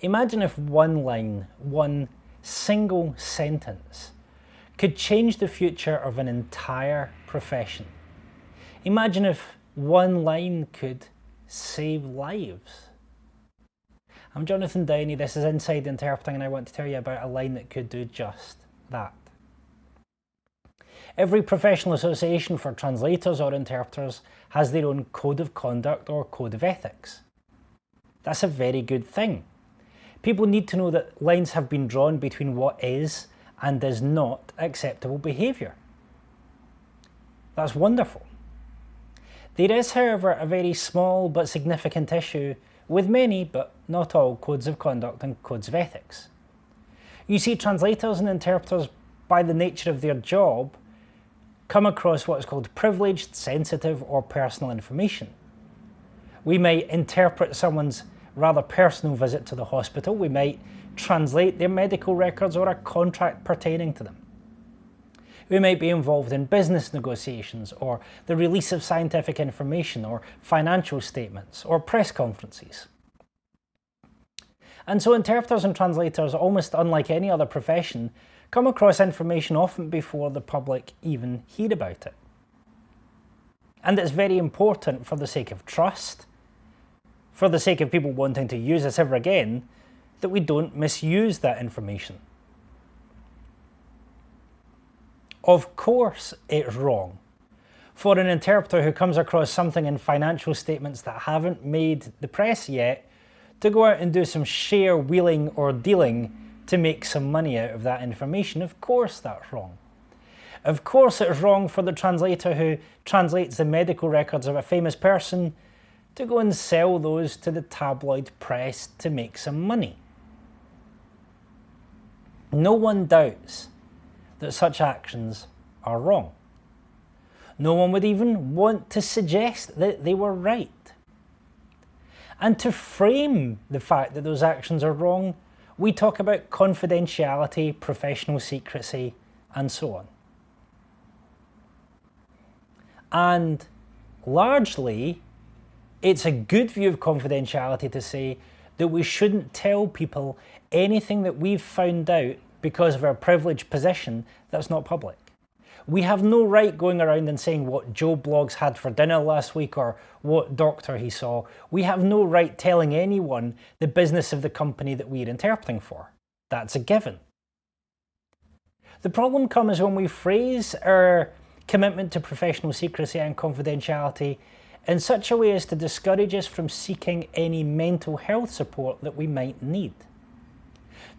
Imagine if one line, one single sentence, could change the future of an entire profession. Imagine if one line could save lives. I'm Jonathan Downey, this is Inside Interpreting, and I want to tell you about a line that could do just that. Every professional association for translators or interpreters has their own code of conduct or code of ethics. That's a very good thing. People need to know that lines have been drawn between what is and is not acceptable behaviour. That's wonderful. There is, however, a very small but significant issue with many, but not all, codes of conduct and codes of ethics. You see, translators and interpreters, by the nature of their job, come across what is called privileged, sensitive, or personal information. We might interpret someone's rather personal visit to the hospital. We might translate their medical records or a contract pertaining to them. We might be involved in business negotiations or the release of scientific information or financial statements or press conferences. And so interpreters and translators, almost unlike any other profession, come across information often before the public even hear about it. And it's very important, for the sake of trust, for the sake of people wanting to use us ever again, that we don't misuse that information. Of course it's wrong for an interpreter who comes across something in financial statements that haven't made the press yet to go out and do some share wheeling or dealing to make some money out of that information. Of course that's wrong. Of course it's wrong for the translator who translates the medical records of a famous person to go and sell those to the tabloid press to make some money. No one doubts that such actions are wrong. No one would even want to suggest that they were right. And to frame the fact that those actions are wrong, we talk about confidentiality, professional secrecy, and so on. And largely, it's a good view of confidentiality to say that we shouldn't tell people anything that we've found out because of our privileged position that's not public. We have no right going around and saying what Joe Bloggs had for dinner last week or what doctor he saw. We have no right telling anyone the business of the company that we're interpreting for. That's a given. The problem comes when we phrase our commitment to professional secrecy and confidentiality in such a way as to discourage us from seeking any mental health support that we might need.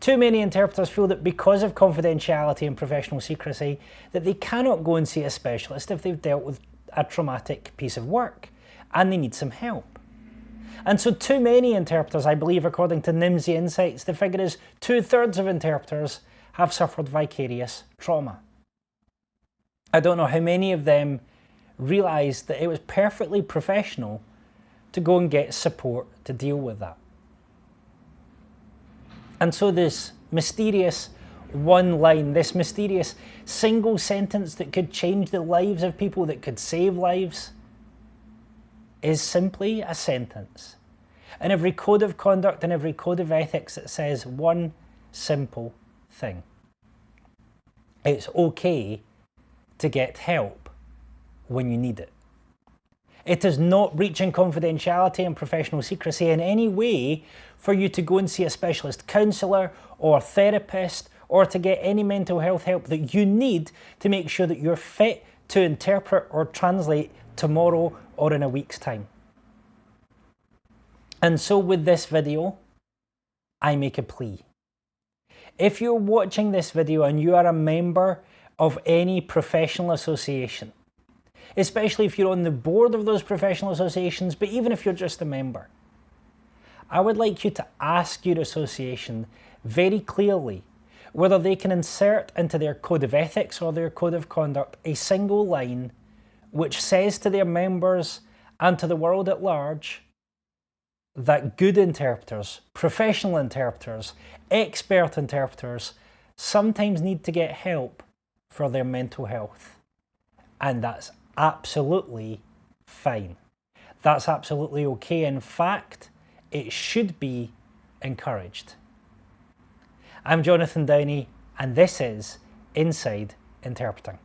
Too many interpreters feel that because of confidentiality and professional secrecy, that they cannot go and see a specialist if they've dealt with a traumatic piece of work and they need some help. And so too many interpreters, I believe, according to Nimdzi Insights, the figure is 2/3 of interpreters have suffered vicarious trauma. I don't know how many of them realised that it was perfectly professional to go and get support to deal with that. And so this mysterious one line, this mysterious single sentence that could change the lives of people, that could save lives, is simply a sentence. And every code of conduct and every code of ethics that says one simple thing. It's okay to get help when you need it. It is not breaching confidentiality and professional secrecy in any way for you to go and see a specialist counsellor or therapist or to get any mental health help that you need to make sure that you're fit to interpret or translate tomorrow or in a week's time. And so with this video, I make a plea. If you're watching this video and you are a member of any professional association, especially if you're on the board of those professional associations, but even if you're just a member, I would like you to ask your association very clearly whether they can insert into their code of ethics or their code of conduct a single line which says to their members and to the world at large that good interpreters, professional interpreters, expert interpreters sometimes need to get help for their mental health. And that's absolutely fine. That's absolutely okay. In fact, it should be encouraged. I'm Jonathan Downey, and this is Inside Interpreting.